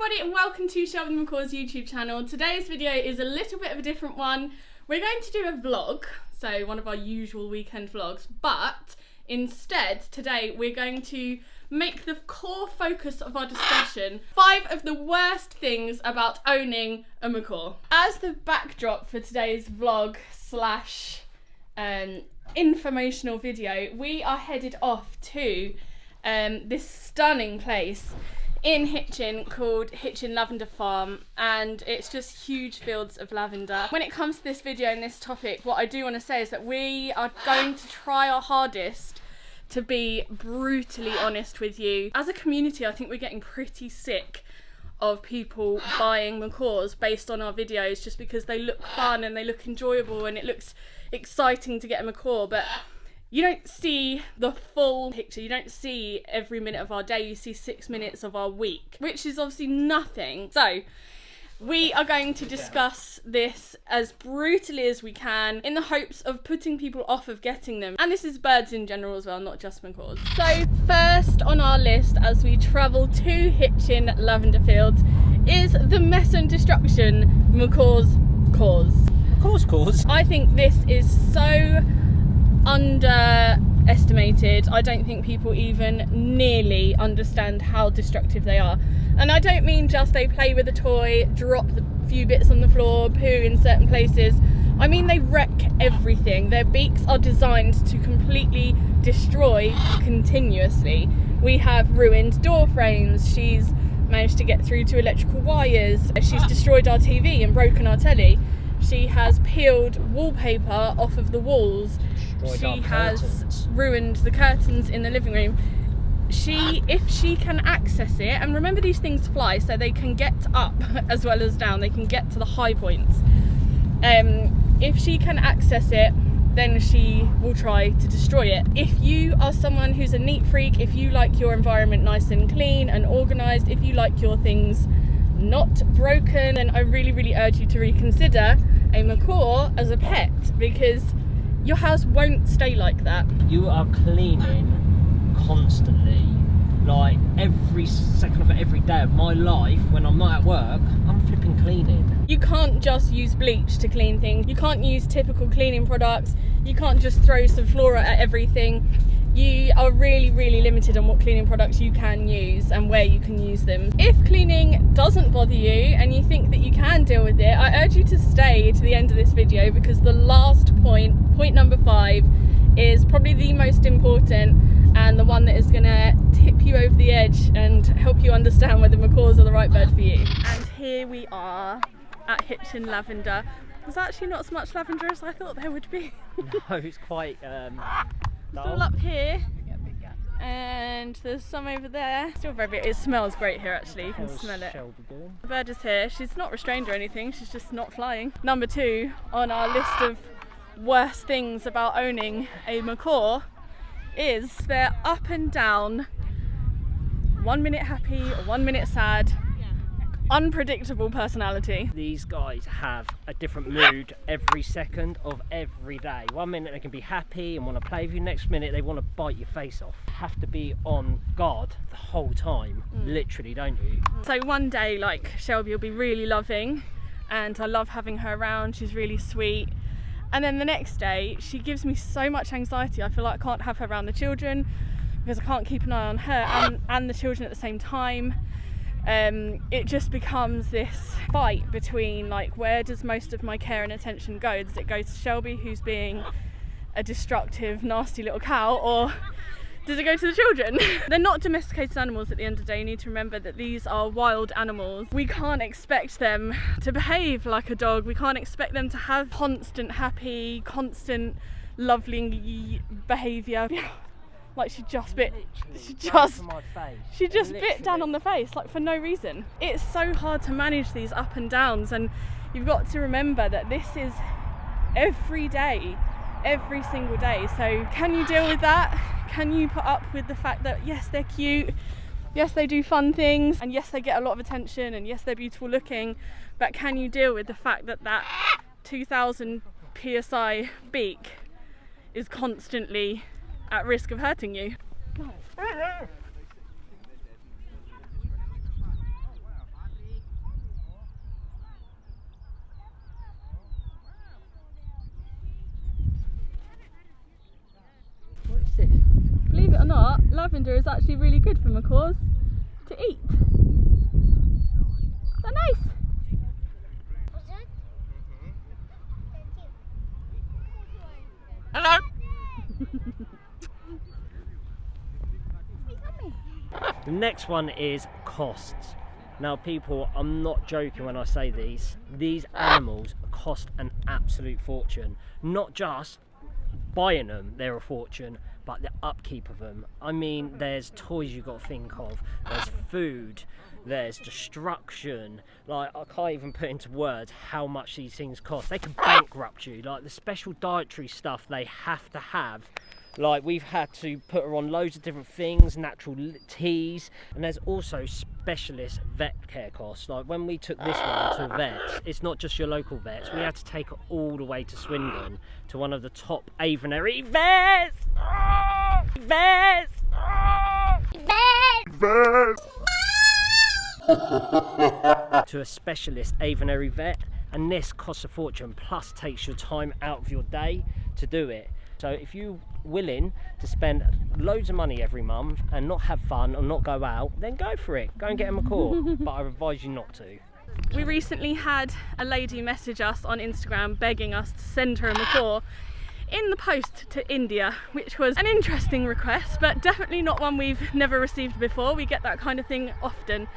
everybody and welcome to Shelby The Macaw's YouTube channel. Today's video is a little bit of a different one. We're going to do a vlog, so one of our usual weekend vlogs, but instead today we're going to make the core focus of our discussion 5 of the worst things about owning a macaw. As the backdrop for today's vlog slash informational video, we are headed off to this stunning place in Hitchin called Hitchin Lavender Farm, and it's just huge fields of lavender. When it comes to this video and this topic, what I do want to say is that we are going to try our hardest to be brutally honest with you. As a community, I think we're getting pretty sick of people buying macaws based on our videos just because they look fun and they look enjoyable and it looks exciting to get a macaw, but you don't see the full picture. You don't see every minute of our day. You see 6 minutes of our week, which is obviously nothing. So we are going to discuss this as brutally as we can in the hopes of putting people off of getting them. And this is birds in general as well, not just macaws. So first on our list as we travel to Hitchin Lavender Fields is the mess and destruction macaws cause. Cause? I think this is so underestimated. I don't think people even nearly understand how destructive they are. And I don't mean just they play with a toy, drop the few bits on the floor, poo in certain places. I mean they wreck everything. Their beaks are designed to completely destroy continuously. We have ruined door frames. She's managed to get through to electrical wires. She's destroyed our TV and broken our telly. She has peeled wallpaper off of the walls. She has ruined the curtains in the living room. If she can access it, and remember these things fly, so they can get up as well as down, they can get to the high points. If she can access it, then she will try to destroy it. If you are someone who's a neat freak, if you like your environment nice and clean and organised, if you like your things not broken, then I really urge you to reconsider a macaw as a pet, because your house won't stay like that. You are cleaning constantly, like every second of every day of my life. When I'm not at work, I'm flipping cleaning. You can't just use bleach to clean things. You can't use typical cleaning products. You can't just throw some flora at everything. You are really limited on what cleaning products you can use and where you can use them. If cleaning doesn't bother you and you think that you can deal with it, I urge you to stay to the end of this video, because the last point number 5, is probably the most important and the one that is going to tip you over the edge and help you understand whether macaws are the right bird for you. And here we are at Hitchin Lavender. There's actually not as much lavender as I thought there would be. No, it's quite It's all up here, and there's some over there. Still very big. It smells great here actually, you can smell it. The bird is here. She's not restrained or anything, she's just not flying. Number 2 on our list of worst things about owning a macaw is their up and down, 1 minute happy or 1 minute sad, unpredictable personality. These guys have a different mood every second of every day. 1 minute they can be happy and want to play with you, next minute they want to bite your face off. You have to be on guard the whole time, literally, don't you? So one day, like, Shelby will be really loving and I love having her around, she's really sweet, and then the next day she gives me so much anxiety. I feel like I can't have her around the children because I can't keep an eye on her and the children at the same time. It just becomes this fight between, like, where does most of my care and attention go? Does it go to Shelby, who's being a destructive, nasty little cow, or does it go to the children? They're not domesticated animals at the end of the day. You need to remember that these are wild animals. We can't expect them to behave like a dog. We can't expect them to have constant happy, constant lovely behaviour. Like she just bit down on the face, like, for no reason. It's so hard to manage these up and downs, and you've got to remember that this is every day, every single day. So can you deal with that? Can you put up with the fact that yes, they're cute, yes, they do fun things, and yes, they get a lot of attention, and yes, they're beautiful looking, but can you deal with the fact that that 2000 psi beak is constantly at risk of hurting you? lavender is actually really good for macaws to eat. Is that nice? Hello. The next one is costs. Now people, I'm not joking when I say these animals cost an absolute fortune. Not just buying them, they're a fortune, but the upkeep of them. I mean, there's toys you've got to think of, there's food, there's destruction. Like, I can't even put into words how much these things cost. They can bankrupt you. Like, the special dietary stuff they have to have. Like, we've had to put her on loads of different things, natural teas, and there's also specialist vet care costs. Like, when we took this one to a vet, it's not just your local vets. We had to take her all the way to Swindon to one of the top aviary vets. Vets. Vets. To a specialist aviary vet, and this costs a fortune, plus takes your time out of your day to do it. So if you're willing to spend loads of money every month and not have fun or not go out, then go for it. Go and get a macaw, but I advise you not to. We recently had a lady message us on Instagram begging us to send her a macaw in the post to India, which was an interesting request, but definitely not one we've never received before. We get that kind of thing often.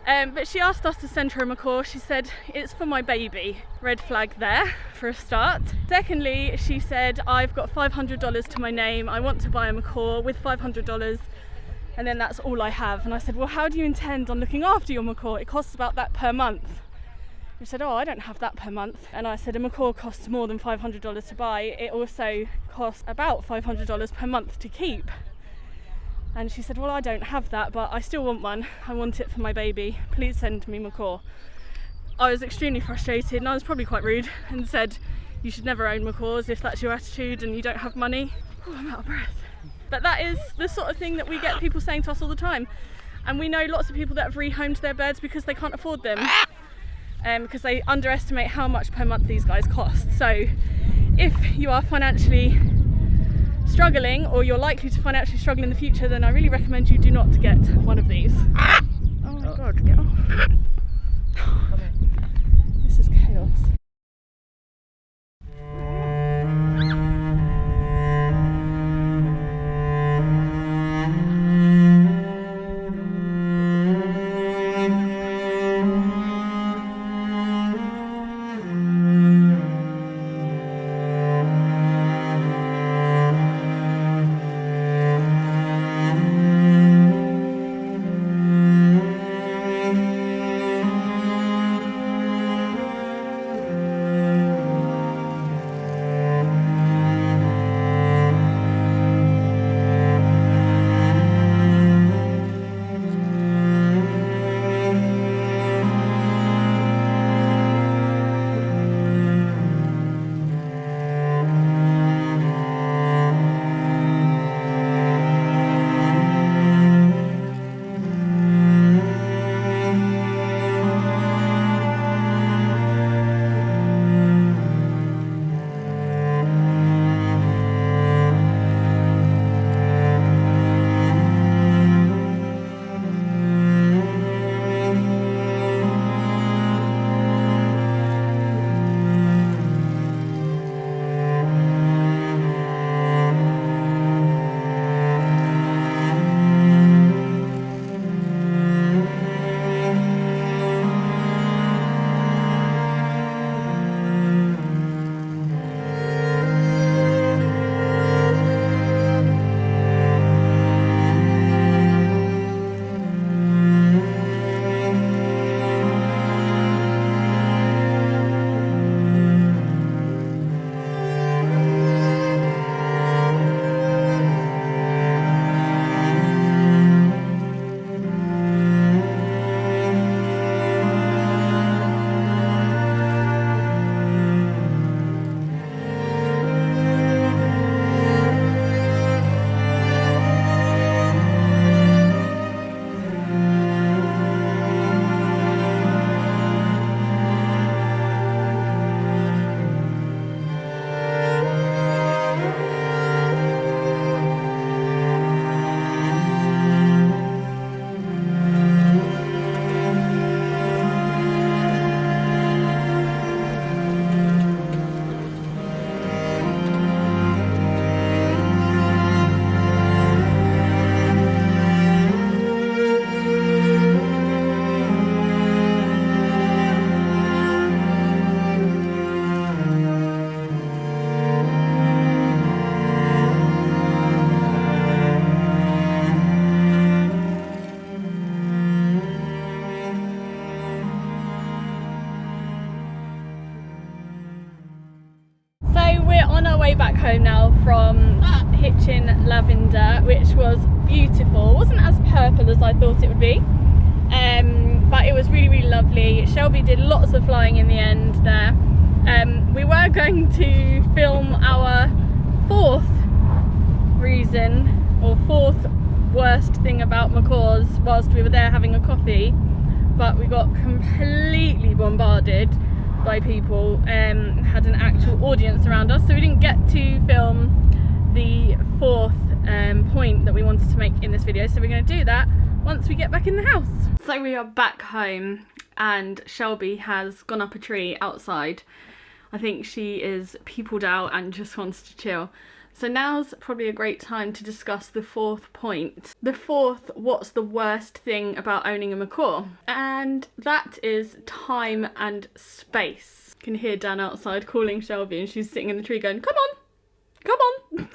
But she asked us to send her a macaw. She said, it's for my baby. Red flag there for a start. Secondly, she said, I've got $500 to my name. I want to buy a macaw with $500 and then that's all I have. And I said, well, how do you intend on looking after your macaw? It costs about that per month. She said, oh, I don't have that per month. And I said, a macaw costs more than $500 to buy. It also costs about $500 per month to keep. And she said, well, I don't have that, but I still want one. I want it for my baby. Please send me macaw. I was extremely frustrated, and I was probably quite rude and said, you should never own macaws if that's your attitude and you don't have money. Oh, I'm out of breath. But that is the sort of thing that we get people saying to us all the time. And we know lots of people that have rehomed their birds because they can't afford them. Because they underestimate how much per month these guys cost. So if you are financially struggling, or you're likely to financially struggle in the future, then I really recommend you do not to get one of these. Oh my god, get off. This is chaos. on our way back home now from Hitchin Lavender, which was beautiful. It wasn't as purple as I thought it would be, but it was really, really lovely. Shelby did lots of flying in the end there. We were going to film our fourth worst thing about macaws whilst we were there having a coffee, but we got completely bombarded by people, had an actual audience around us, so we didn't get to film the fourth point that we wanted to make in this video, so we're going to do that once we get back in the house. So we are back home and Shelby has gone up a tree outside. I think she is peopled out and just wants to chill. So now's probably a great time to discuss the fourth point. The fourth, what's the worst thing about owning a macaw? And that is time and space. You can hear Dan outside calling Shelby and she's sitting in the tree going, come on, come on.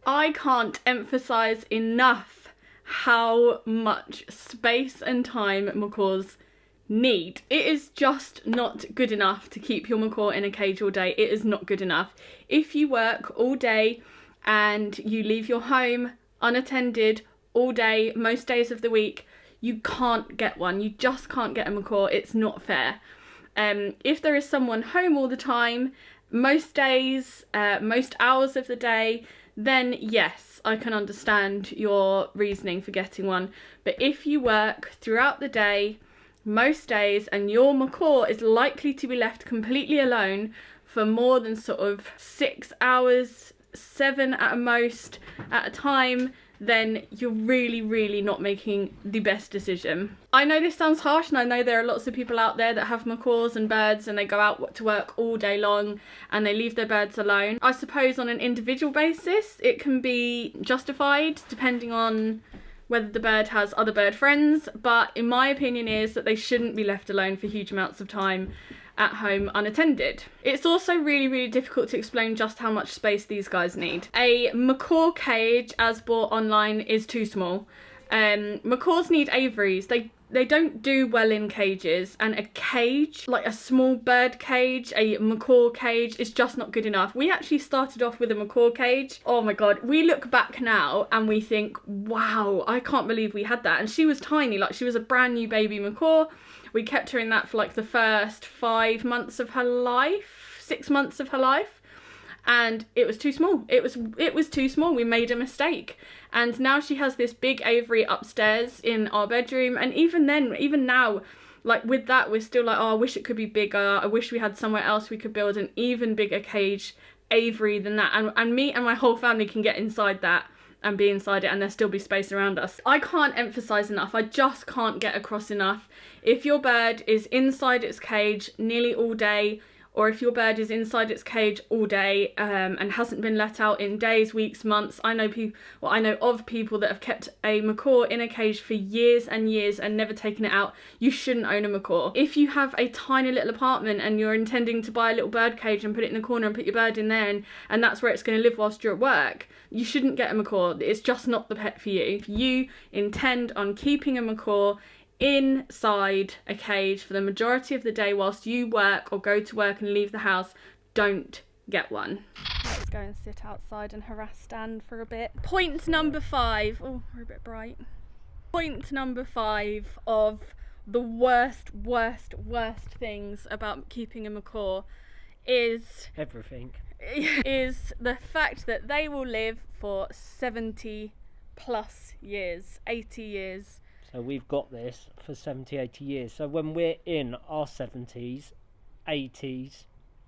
I can't emphasize enough how much space and time macaws need. It is just not good enough to keep your macaw in a cage all day. It is not good enough. If you work all day and you leave your home unattended all day, most days of the week, you can't get one. You just can't get a macaw. It's not fair. If there is someone home all the time, most days, most hours of the day, then yes, I can understand your reasoning for getting one. But if you work throughout the day, most days, and your macaw is likely to be left completely alone for more than sort of 6 hours, 7 at a most at a time, then you're really, really not making the best decision. I know this sounds harsh, and I know there are lots of people out there that have macaws and birds and they go out to work all day long and they leave their birds alone. I suppose on an individual basis it can be justified depending on whether the bird has other bird friends, but in my opinion is that they shouldn't be left alone for huge amounts of time at home unattended. It's also really, really difficult to explain just how much space these guys need. A macaw cage, as bought online, is too small. Macaws need aviaries. They don't do well in cages, and a cage, like a small bird cage, a macaw cage, is just not good enough. We actually started off with a macaw cage. Oh my god, we look back now and we think, wow, I can't believe we had that. And she was tiny, like she was a brand new baby macaw. We kept her in that for like the first 5 months of her life, 6 months of her life. And it was too small. It was too small. We made a mistake. And now she has this big aviary upstairs in our bedroom. And even then, even now, like with that, we're still like, oh, I wish it could be bigger. I wish we had somewhere else we could build an even bigger cage aviary than that. And me and my whole family can get inside that and be inside it, and there'll still be space around us. I can't emphasize enough. I just can't get across enough. If your bird is inside its cage nearly all day, or if your bird is inside its cage all day and hasn't been let out in days, weeks, months. I know of people that have kept a macaw in a cage for years and years and never taken it out. You shouldn't own a macaw. If you have a tiny little apartment and you're intending to buy a little bird cage and put it in the corner and put your bird in there, and that's where it's going to live whilst you're at work, you shouldn't get a macaw. It's just not the pet for you. If you intend on keeping a macaw inside a cage for the majority of the day whilst you work or go to work and leave the house, don't get one. Let's go and sit outside and harass Stan for a bit. Point number 5. Oh, we're a bit bright. Point number 5 of the worst things about keeping a macaw is everything. Is the fact that they will live for 70 plus years, 80 years. So we've got this for 70, 80 years. So when we're in our 70s, 80s,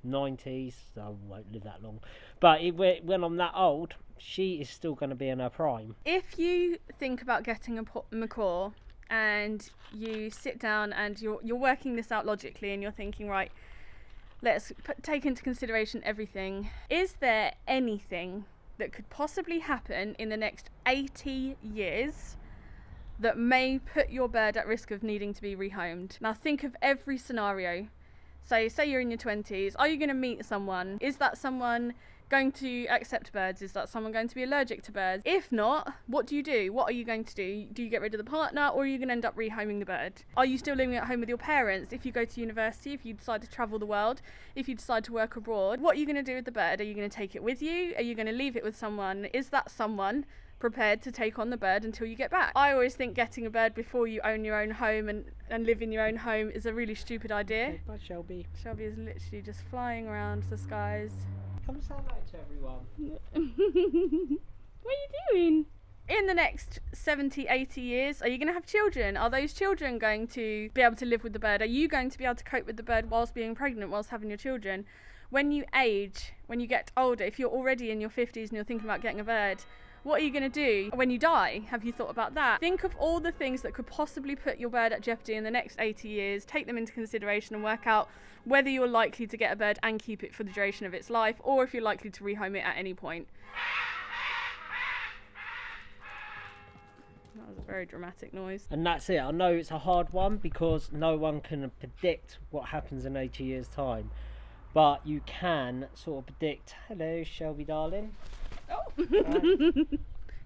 90s, so I won't live that long. But when I'm that old, she is still going to be in her prime. If you think about getting a macaw and you sit down and you're working this out logically and you're thinking, right, let's take into consideration everything. Is there anything that could possibly happen in the next 80 years that may put your bird at risk of needing to be rehomed? Now think of every scenario. So say you're in your 20s, are you going to meet someone? Is that someone going to accept birds? Is that someone going to be allergic to birds? If not, what do you do? What are you going to do? Do you get rid of the partner, or are you going to end up rehoming the bird? Are you still living at home with your parents? If you go to university, if you decide to travel the world, if you decide to work abroad, what are you going to do with the bird? Are you going to take it with you? Are you going to leave it with someone? Is that someone prepared to take on the bird until you get back? I always think getting a bird before you own your own home and live in your own home is a really stupid idea. Bye, Shelby. Shelby is literally just flying around the skies. Come say hello to everyone. What are you doing? In the next 70, 80 years, are you going to have children? Are those children going to be able to live with the bird? Are you going to be able to cope with the bird whilst being pregnant, whilst having your children? When you age, when you get older, if you're already in your 50s and you're thinking about getting a bird, what are you going to do when you die? Have you thought about that? Think of all the things that could possibly put your bird at jeopardy in the next 80 years, take them into consideration and work out whether you're likely to get a bird and keep it for the duration of its life, or if you're likely to rehome it at any point. That was a very dramatic noise. And that's it. I know it's a hard one because no one can predict what happens in 80 years' time. But you can sort of predict, hello Shelby darling. Oh.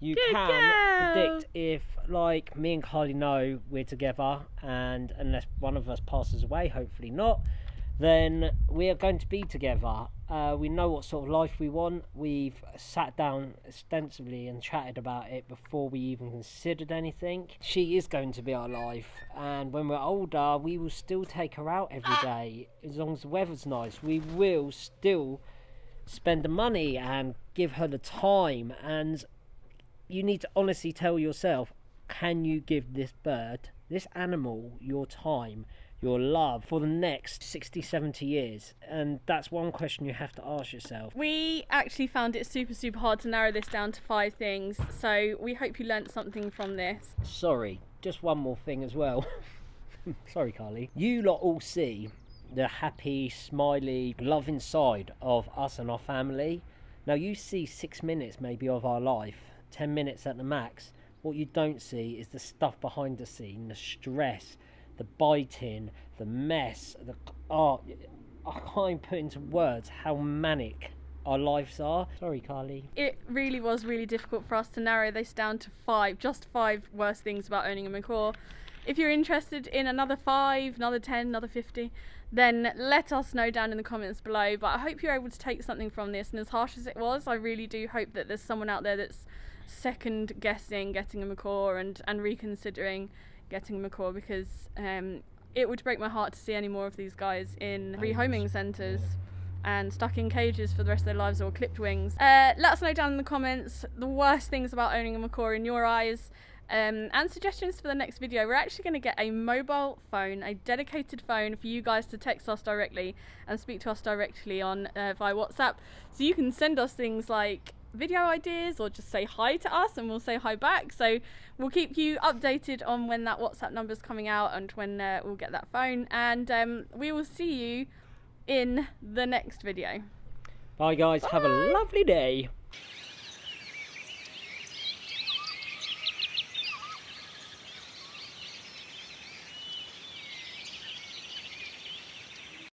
You Good can girl. predict if, like, me and Carly know we're together, and unless one of us passes away, hopefully not, then we are going to be together. We know what sort of life we want. We've sat down extensively and chatted about it before we even considered anything. She is going to be our life, and when we're older we will still take her out every day. As long as the weather's nice, we will still spend the money and give her the time. And you need to honestly tell yourself, can you give this bird, this animal, your time, your love for the next 60, 70 years? And that's one question you have to ask yourself. We actually found it super hard to narrow this down to 5 things, so we hope you learnt something from this. Sorry, just one more thing as well. Sorry, Carly. You lot all see the happy, smiley, loving side of us and our family. Now you see 6 minutes maybe of our life, 10 minutes at the max. What you don't see is the stuff behind the scene, the stress, the biting, the mess, I can't put into words how manic our lives are. Sorry, Carly. It really was really difficult for us to narrow this down to 5, just 5 worst things about owning a macaw. If you're interested in another 5, another 10, another 50, then let us know down in the comments below. But I hope you're able to take something from this, and as harsh as it was, I really do hope that there's someone out there that's second guessing getting a macaw and reconsidering getting a macaw, because it would break my heart to see any more of these guys in rehoming centres and stuck in cages for the rest of their lives, or clipped wings. Let us know down in the comments the worst things about owning a macaw in your eyes, and suggestions for the next video. We're actually going to get a mobile phone, a dedicated phone for you guys to text us directly and speak to us directly on via WhatsApp, so you can send us things like video ideas or just say hi to us and we'll say hi back. So we'll keep you updated on when that WhatsApp number's coming out and when we'll get that phone, and we will see you in the next video. Bye guys, have a lovely day.